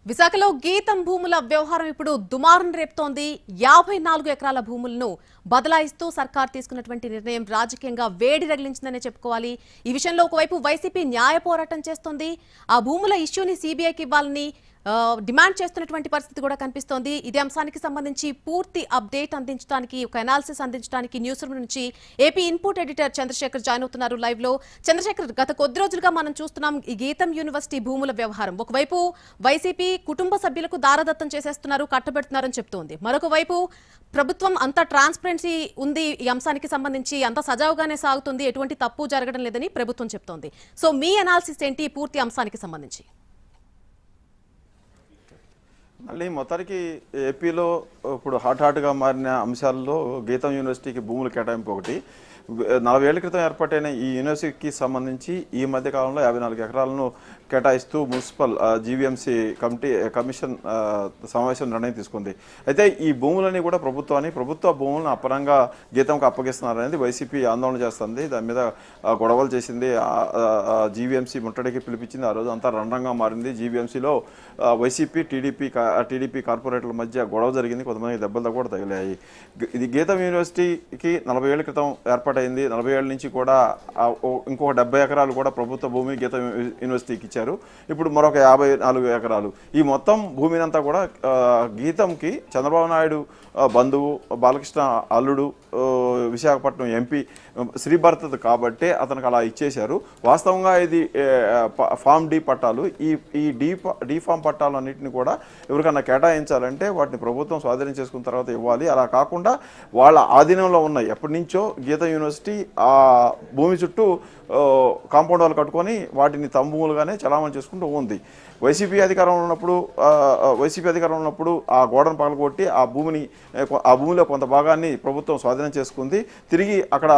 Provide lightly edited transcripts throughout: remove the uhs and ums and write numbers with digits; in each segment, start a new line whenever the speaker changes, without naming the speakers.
విశాఖలో గీతం భూముల వ్యవహారం ఇప్పుడు దుమారం రేపుతోంది. 54 ఎకరాల భూములను బదలాయిస్తూ సర్కార్ తీసుకున్నటువంటి నిర్ణయం రాజకీయంగా వేడి రగిలించిందనే చెప్పుకోవాలి. ఈ విషయంలో ఒకవైపు వైసీపీ న్యాయ పోరాటం చేస్తోంది. ఆ భూముల ఇష్యూని సీబీఐకి ఇవ్వాలని డిమాండ్ చేస్తున్నటువంటి పరిస్థితి కూడా కనిపిస్తోంది. ఇదే అంశానికి సంబంధించి పూర్తి అప్డేట్ అందించడానికి, ఒక అనాలిసిస్ అందించడానికి న్యూస్ రూమ్ నుంచి AP input editor Chandrasekhar join అవుతున్నారు లైవ్ లో. చంద్రశేఖర్, గత కొద్ది రోజులుగా మనం చూస్తున్నాం ఈ గీతం యూనివర్సిటీ భూముల వ్యవహారం. ఒకవైపు వైసీపీ కుటుంబ సభ్యులకు దారదత్తం చేసేస్తున్నారు, కట్టబెడుతున్నారని చెప్తోంది. మరొక వైపు ప్రభుత్వం అంత ట్రాన్స్పరెన్సీ ఉంది, ఈ అంశానికి సంబంధించి అంత సజావుగానే సాగుతుంది, ఎటువంటి తప్పు జరగడం లేదని ప్రభుత్వం చెప్తోంది. సో మీ అనాలిసిస్ ఏంటి ఈ పూర్తి అంశానికి సంబంధించి?
మళ్ళీ మొత్తానికి ఏపీలో ఇప్పుడు హాట్గా మారిన అంశాల్లో గీతం యూనివర్సిటీకి భూములు కేటాయింపు ఒకటి. 40 ఏళ్ల క్రితం ఏర్పాటైన ఈ యూనివర్సిటీకి సంబంధించి ఈ మధ్య కాలంలో 54 ఎకరాలను కేటాయిస్తూ మున్సిపల్ జీవీఎంసీ కమిషన్ సమావేశం నిర్ణయం తీసుకుంది. అయితే ఈ భూములని కూడా ప్రభుత్వ భూములను అపరంగా గీతంకు అప్పగిస్తున్నారనేది వైసీపీ ఆందోళన చేస్తుంది. దాని మీద గొడవలు చేసింది, జీవీఎంసీ ముట్టడికి పిలిపించింది. ఆ రోజు అంతా రణరంగా మారింది. జీవీఎంసీలో వైసీపీ టీడీపీ కార్పొరేటర్ల మధ్య గొడవ జరిగింది, కొంతమంది దెబ్బలు కూడా తగిలాయి. ఇది గీతం యూనివర్సిటీకి 40 ఏళ్ల క్రితం ఏర్పాటైంది. 40 ఏళ్ళ నుంచి కూడా ఇంకొక 70 ఎకరాలు కూడా ప్రభుత్వ భూమి గీతం యూనివర్సిటీకి ఇచ్చారు. ఇప్పుడు మరొక 54 ఎకరాలు. ఈ మొత్తం భూమిని అంతా కూడా గీతంకి చంద్రబాబు నాయుడు బంధువు బాలకృష్ణ అల్లుడు విశాఖపట్నం ఎంపీ శ్రీభరత్ కాబట్టే అతనికి అలా ఇచ్చేశారు. వాస్తవంగా ఇది ఫామ్ డి పట్టాలు. ఈ డి ఫామ్ పట్టాలు అన్నింటినీ కూడా ఎవరికన్నా కేటాయించాలంటే వాటిని ప్రభుత్వం స్వాధీనం చేసుకున్న తర్వాత ఇవ్వాలి. అలా కాకుండా వాళ్ళ ఆధీనంలో ఉన్నాయి. ఎప్పటి నుంచో గీతం యూనివర్సిటీ ఆ భూమి చుట్టూ కాంపౌండ్ వాళ్ళు కట్టుకొని వాటిని తమ్ములుగానే చలామణి చేసుకుంటూ ఉంది. వైసీపీ అధికారంలో ఉన్నప్పుడు ఆ గోడను పగలగొట్టి ఆ భూమిలో కొంత భాగాన్ని ప్రభుత్వం స్వాధీనం చేసుకుంది, తిరిగి అక్కడ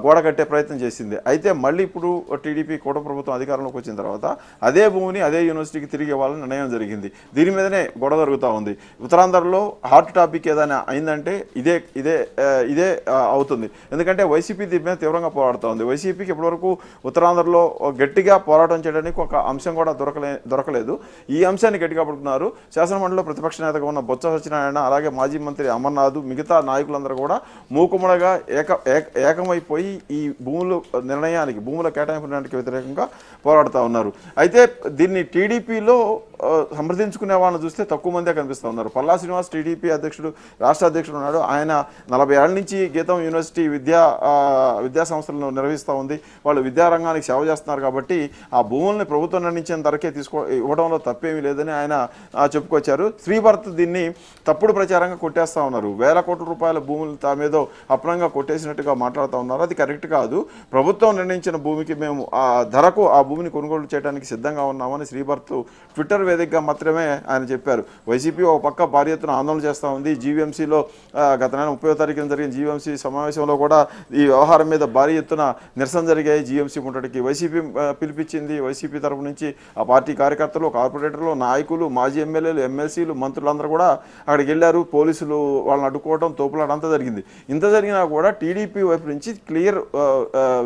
గోడ కట్టే ప్రయత్నం చేసింది. అయితే మళ్ళీ ఇప్పుడు టీడీపీ కూట ప్రభుత్వం అధికారంలోకి వచ్చిన తర్వాత అదే భూమిని అదే యూనివర్సిటీకి తిరిగి ఇవ్వాలని నిర్ణయం జరిగింది. దీని మీదనే గొడవ జరుగుతూ ఉంది. ఉత్తరాంధ్రలో హాట్ టాపిక్ ఏదైనా అయిందంటే ఇదే అవుతుంది. ఎందుకంటే వైసీపీ దీని మీద తీవ్రంగా పోరాడుతూ ఉంది. వైసీపీకి ఇప్పటివరకు ఉత్తరాంధ్రలో గట్టిగా పోరాటం చేయడానికి ఒక అంశం కూడా దొరకలేదు. ఈ అంశాన్ని గట్టిగా పడుతున్నారు. శాసనమండలిలో ప్రతిపక్ష నేతగా ఉన్న బొత్స సత్యనారాయణ, అలాగే మాజీ మంత్రి అమర్నాథ్, మిగతా నాయకులందరూ కూడా మూకుమ్మడిగా ఏకమైపోయి ఈ భూముల కేటాయింపు నిర్ణయానికి వ్యతిరేకంగా పోరాడుతూ ఉన్నారు. అయితే దీన్ని టీడీపీలో సమర్థించుకునే వాళ్ళని చూస్తే తక్కువ మందే కనిపిస్తూ ఉన్నారు. పల్లా శ్రీనివాస్ టీడీపీ రాష్ట్ర అధ్యక్షుడు ఉన్నాడు. ఆయన 40 ఏళ్ల నుంచి గీతం యూనివర్సిటీ విద్యా సంస్థలను నిర్వహిస్తూ ఉంది. వాళ్ళు విద్యారంగానికి సేవ చేస్తున్నారు కాబట్టి ఆ భూముల్ని ప్రభుత్వం నిర్ణయించిన ధరకే ఇవ్వడంలో తప్పేమీ లేదని ఆయన చెప్పుకొచ్చారు. శ్రీభరత్ దీన్ని తప్పుడు ప్రచారంగా కొట్టేస్తూ ఉన్నారు. వేల కోట్ల రూపాయల భూములు తామేదో అప్రంగా కొట్టేసినట్టుగా మాట్లాడుతూ ఉన్నారు. అది కరెక్ట్ కాదు. ప్రభుత్వం నిర్ణయించిన భూమికి మేము ఆ ధరకు ఆ భూమిని కొనుగోలు చేయడానికి సిద్ధంగా ఉన్నామని శ్రీభరత్ ట్విట్టర్ వేదికగా మాత్రమే ఆయన చెప్పారు. వైసీపీ ఒక పక్క భారీ ఎత్తున ఆందోళన చేస్తూ ఉంది. జీవీఎంసీలో గత నెల 30వ తారీఖున జరిగిన జీవీఎంసీ సమావేశంలో కూడా ఈ వ్యవహారం మీద భారీ ఎత్తున నిరసన జరిగాయి. జీఎంసీ ముట్టడికి వైసీపీ పిలిపించింది. వైసీపీ తరపు నుంచి ఆ పార్టీ కార్యకర్తలు, కార్పొరేటర్లు, నాయకులు, మాజీ ఎమ్మెల్యేలు, ఎమ్మెల్సీలు, మంత్రులందరూ కూడా అక్కడికి వెళ్ళారు. పోలీసులు వాళ్ళని అడ్డుకోవడం, తోపులాట అంతా జరిగింది. ఇంత జరిగినా కూడా టీడీపీ వైపు నుంచి క్లియర్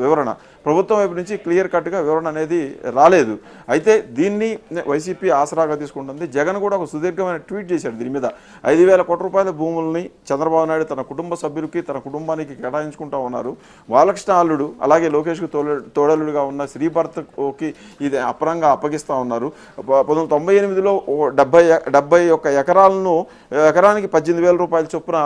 వివరణ, ప్రభుత్వం వైపు నుంచి క్లియర్ కట్గా వివరణ అనేది రాలేదు. అయితే దీన్ని వైసీపీ ఆసరాగా తీసుకుంటుంది. జగన్ కూడా ఒక సుదీర్ఘమైన ట్వీట్ చేశాడు. దీని మీద 5,000 కోట్ల రూపాయల భూముల్ని చంద్రబాబు నాయుడు తన కుటుంబ సభ్యులకి, తన కుటుంబానికి కేటాయించుకుంటూ ఉన్నారు. బాలకృష్ణ అల్లుడు, అలాగే లోకేష్కు తోడలుడుగా ఉన్న శ్రీభరత్కి ఇది అపరంగా అప్పగిస్తూ ఉన్నారు. 1998లో 71 ఎకరాలను ఎకరానికి 18,000 రూపాయల చొప్పున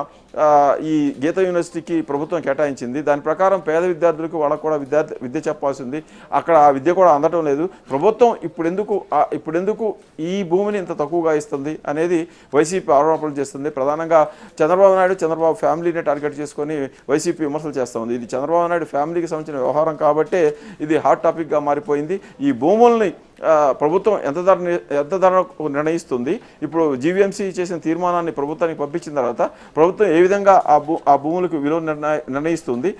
ఈ గీత యూనివర్సిటీకి ప్రభుత్వం కేటాయించింది. దాని ప్రకారం పేద విద్యార్థులకు వాళ్ళకు కూడా విద్య చెప్పాల్సింది. అక్కడ ఆ విద్య కూడా అందటం లేదు. ప్రభుత్వం ఇప్పుడెందుకు ఈ భూమిని ఇంత తక్కువగా ఇస్తుంది అనేది వైసీపీ ఆరోపణలు చేస్తుంది. ప్రధానంగా చంద్రబాబు ఫ్యామిలీని టార్గెట్ చేసుకొని వైసీపీ విమర్శలు చేస్తూ ఉంది. ఇది చంద్రబాబు నాయుడు ఫ్యామిలీకి సంబంధించిన వ్యవహారం కాబట్టే ఇది హాట్ టాపిక్గా మారిపోయింది. ఈ భూముల్ని ప్రభుత్వం ఎంత ధర నిర్ణయిస్తుంది. ఇప్పుడు జీవీఎంసీ చేసిన తీర్మానాన్ని ప్రభుత్వానికి పంపించిన తర్వాత ప్రభుత్వం ఏ విధంగా ఆ భూములకు విలువ నిర్ణయిస్తుంది,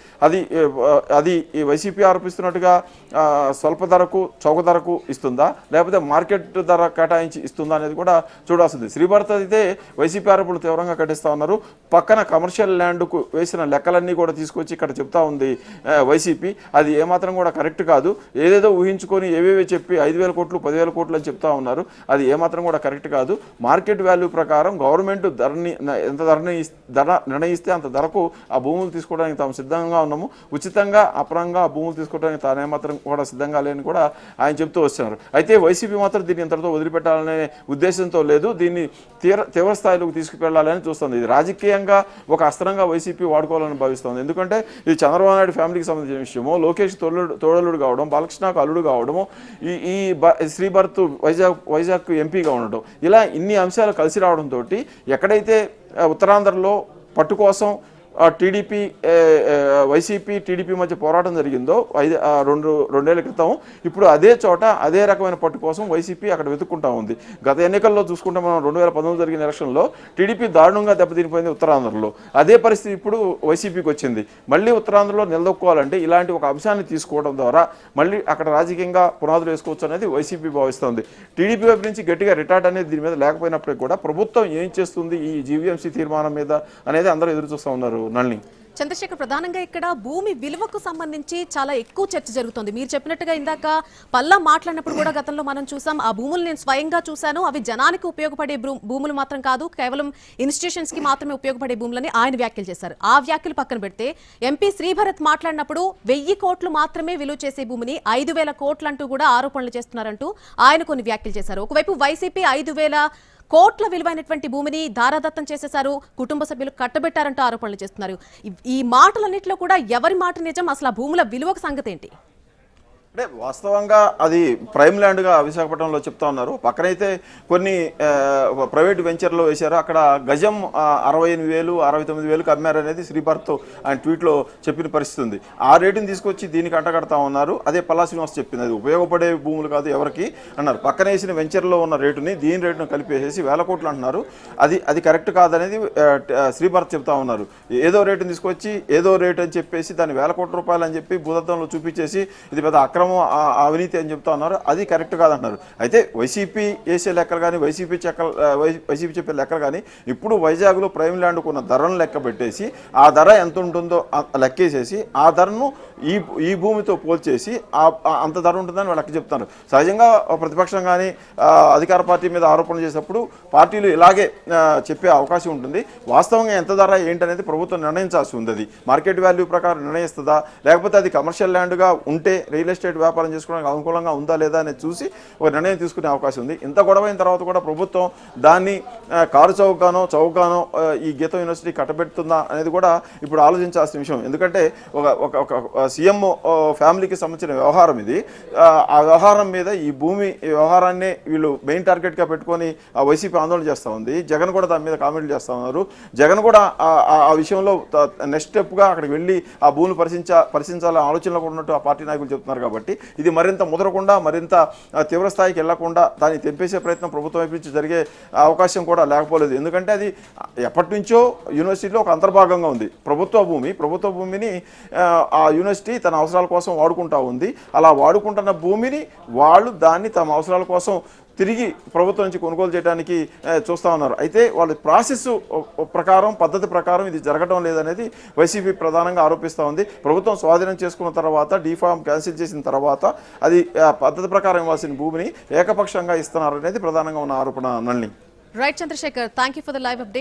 అది వైసీపీ ఆరోపిస్తున్నట్టుగా స్వల్ప ధరకు, చౌక ధరకు ఇస్తుందా, లేకపోతే మార్కెట్ ధర కేటాయించి ఇస్తుందా అనేది కూడా చూడాల్సింది. శ్రీభరత్ అయితే వైసీపీ ఆరోపణలు తీవ్రంగా ఖండిస్తూ ఉన్నారు. పక్కన కమర్షియల్ ల్యాండ్కు వేసిన లెక్కలన్నీ కూడా తీసుకొచ్చి ఇక్కడ చెప్తా ఉంది వైసీపీ. అది ఏమాత్రం కూడా కరెక్ట్ కాదు. ఏదేదో ఊహించుకొని ఏవేవో చెప్పి 5,000 5,000 కోట్లు 10,000 కోట్లు అని చెప్తా ఉన్నారు. అది ఏమాత్రం కూడా కరెక్ట్ కాదు. మార్కెట్ వాల్యూ ప్రకారం గవర్నమెంట్ ఎంత ధర నిర్ణయిస్తే అంత ధరకు ఆ భూములు తీసుకోవడానికి తాము సిద్ధంగా ఉన్నాము. ఉచితంగా అపరంగా ఆ భూములు తీసుకోవడానికి తాను ఏమాత్రం కూడా సిద్ధంగా లేని కూడా ఆయన చెప్తూ వస్తున్నారు. అయితే వైసీపీ మాత్రం దీన్ని ఇంతటితో వదిలిపెట్టాలనే ఉద్దేశంతో లేదు, దీన్ని తీవ్ర స్థాయిలోకి తీసుకువెళ్లాలని చూస్తుంది. ఇది రాజకీయంగా ఒక అస్త్రంగా వైసీపీ వాడుకోవాలని భావిస్తోంది. ఎందుకంటే ఇది చంద్రబాబు నాయుడు ఫ్యామిలీకి సంబంధించిన విషయము. లోకేష్ తోడలుడు కావడం, బాలకృష్ణకు అల్లుడు కావడము, ఈ శ్రీభరత్ వైజాగ్ ఎంపీగా ఉండటం, ఇలా ఇన్ని అంశాలు కలిసి రావడంతో ఎక్కడైతే ఉత్తరాంధ్రలో పట్టు కోసం టీడీపీ వైసీపీ టీడీపీ మధ్య పోరాటం జరిగిందో రెండేళ్ల క్రితం, ఇప్పుడు అదే చోట అదే రకమైన పట్టు కోసం వైసీపీ అక్కడ వెతుక్కుంటా ఉంది. గత ఎన్నికల్లో చూసుకుంటే మనం 2019 జరిగిన ఎలక్షన్లో టీడీపీ దారుణంగా దెబ్బతినిపోయింది ఉత్తరాంధ్రలో. అదే పరిస్థితి ఇప్పుడు వైసీపీకి వచ్చింది. మళ్ళీ ఉత్తరాంధ్రలో నిలదొక్కోవాలంటే ఇలాంటి ఒక అంశాన్ని తీసుకోవడం ద్వారా మళ్ళీ అక్కడ రాజకీయంగా పునాదులు వేసుకోవచ్చు అనేది వైసీపీ భావిస్తోంది. టీడీపీ వైపు నుంచి గట్టిగా రిటార్ట్ అనేది దీని మీద లేకపోయినప్పటికీ కూడా ప్రభుత్వం ఏం చేస్తుంది ఈ జీవీఎంసీ తీర్మానం మీద అనేది అందరూ ఎదురు చూస్తూ ఉన్నారు. నళిని,
చంద్రశేఖర్, ప్రధానంగా ఇక్కడ భూమి విలువకు సంబంధించి చాలా ఎక్కువ చర్చ జరుగుతుంది. మీరు చెప్పినట్టుగా ఇందాక పల్లా మాట్లాడినప్పుడు కూడా గతంలో మనం చూసాం, ఆ భూములు నేను స్వయంగా చూశాను, అవి జనానికి ఉపయోగపడే భూములు మాత్రం కాదు, కేవలం ఇన్స్టిట్యూషన్స్ కి మాత్రమే ఉపయోగపడే భూములని ఆయన వ్యాఖ్యలు చేశారు. ఆ వ్యాఖ్యలు పక్కన పెడితే ఎంపీ శ్రీభరత్ మాట్లాడినప్పుడు 1000 కోట్లు మాత్రమే విలువ చేసే భూమిని 5,000 కోట్లు అంటూ కూడా ఆరోపణలు చేస్తున్నారంటూ ఆయన కొన్ని వ్యాఖ్యలు చేశారు. ఒకవైపు వైసీపీ 5,000 కోట్ల విలువైనటువంటి భూమిని దారాదత్తం చేసేశారు, కుటుంబ సభ్యులు కట్టబెట్టారంటూ ఆరోపణలు చేస్తున్నారు. ఈ మాటలన్నింటిలో కూడా ఎవరి మాట నిజం? అసలు ఆ భూముల విలువకు సంగతి ఏంటి?
అంటే వాస్తవంగా అది ప్రైమ్ ల్యాండ్గా విశాఖపట్నంలో చెప్తా ఉన్నారు. పక్కనైతే కొన్ని ప్రైవేట్ వెంచర్లో వేశారు. అక్కడ గజం 68,000 69,000కి అమ్మారు అనేది శ్రీభరత్ ఆయన ట్వీట్లో చెప్పిన పరిస్థితి ఉంది. ఆ రేటుని తీసుకొచ్చి దీనికి అంటగడతా ఉన్నారు. అదే పల్లా శ్రీనివాస్ చెప్పింది, అది ఉపయోగపడే భూములు కాదు ఎవరికి అన్నారు. పక్కన వేసిన వెంచర్లో ఉన్న రేటుని దీని రేటును కలిపేసేసి 1,000 కోట్లు అంటున్నారు. అది కరెక్ట్ కాదనేది శ్రీభరత్ చెప్తా ఉన్నారు. ఏదో రేటుని తీసుకొచ్చి ఏదో రేటు అని చెప్పేసి దాన్ని 1,000 కోట్ల రూపాయలు అని చెప్పి భూదత్తంలో చూపించేసి ఇది పెద్ద అక్రమం అవినీతి అని చెప్తా ఉన్నారు. అది కరెక్ట్ కాదంటున్నారు. అయితే వైసీపీ వేసే లెక్కలు కానీ వైసీపీ చెప్పే లెక్కలు కానీ ఇప్పుడు వైజాగ్లో ప్రైమ్ ల్యాండ్కు ఉన్న ధరను లెక్క పెట్టేసి ఆ ధర ఎంత ఉంటుందో లెక్కేసేసి ఆ ధరను ఈ భూమితో పోల్చేసి అంత ధర ఉంటుందని వాళ్ళు లెక్క చెప్తున్నారు. సహజంగా ప్రతిపక్షం కానీ అధికార పార్టీ మీద ఆరోపణలు చేసినప్పుడు పార్టీలు ఇలాగే చెప్పే అవకాశం ఉంటుంది. వాస్తవంగా ఎంత ధర ఏంటనేది ప్రభుత్వం నిర్ణయించాల్సి ఉంది. అది మార్కెట్ వాల్యూ ప్రకారం నిర్ణయిస్తుందా, లేకపోతే అది కమర్షియల్ ల్యాండ్గా ఉంటే రియల్ ఎస్టేట్ వ్యాపారం చేసుకోవడానికి అనుకూలంగా ఉందా లేదా అనేది చూసి ఒక నిర్ణయం తీసుకునే అవకాశం ఉంది. ఇంత గొడవైన తర్వాత కూడా ప్రభుత్వం దాన్ని కారు చౌకగానో ఈ గీతం యూనివర్సిటీ కట్టబెడుతుందా అనేది కూడా ఇప్పుడు ఆలోచించాల్సిన విషయం. ఎందుకంటే ఒక సీఎం ఫ్యామిలీకి సంబంధించిన వ్యవహారం ఇది. ఆ వ్యవహారం మీద ఈ భూమి వ్యవహారాన్ని వీళ్ళు మెయిన్ టార్గెట్గా పెట్టుకొని వైసీపీ ఆందోళన చేస్తూ ఉంది. జగన్ కూడా దాని మీద కామెంట్లు చేస్తూ ఉన్నారు. జగన్ కూడా ఆ విషయంలో నెక్స్ట్ స్టెప్గా అక్కడికి వెళ్ళి ఆ భూమిని పరిశీలించాలనే ఆలోచనలో కూడా ఉన్నట్టు ఆ పార్టీ నాయకులు చెప్తున్నారు. కాబట్టి ఇది మరింత ముదరకుండా మరింత తీవ్ర స్థాయికి వెళ్లకుండా దాన్ని తెంపేసే ప్రయత్నం ప్రభుత్వం వైపు నుంచి జరిగే అవకాశం కూడా లేకపోలేదు. ఎందుకంటే అది ఎప్పటి నుంచో యూనివర్సిటీలో ఒక అంతర్భాగంగా ఉంది. ప్రభుత్వ భూమిని ఆ యూనివర్సిటీ తన అవసరాల కోసం వాడుకుంటా ఉంది. అలా వాడుకుంటున్న భూమిని వాళ్ళు దాన్ని తమ అవసరాల కోసం తిరిగి ప్రభుత్వం నుంచి కొనుగోలు చేయడానికి చూస్తూ ఉన్నారు. అయితే వాళ్ళ ప్రాసెస్ ప్రకారం పద్ధతి ప్రకారం ఇది జరగడం లేదనేది వైసీపీ ప్రధానంగా ఆరోపిస్తూ ఉంది. ప్రభుత్వం స్వాధీనం చేసుకున్న తర్వాత డీఫామ్ క్యాన్సిల్ చేసిన తర్వాత అది పద్ధతి ప్రకారం ఇవ్వాల్సిన భూమిని ఏకపక్షంగా ఇస్తున్నారనేది ప్రధానంగా ఉన్న ఆరోపణ. Nalini.
Right Chandrasekhar, thank you for the live update.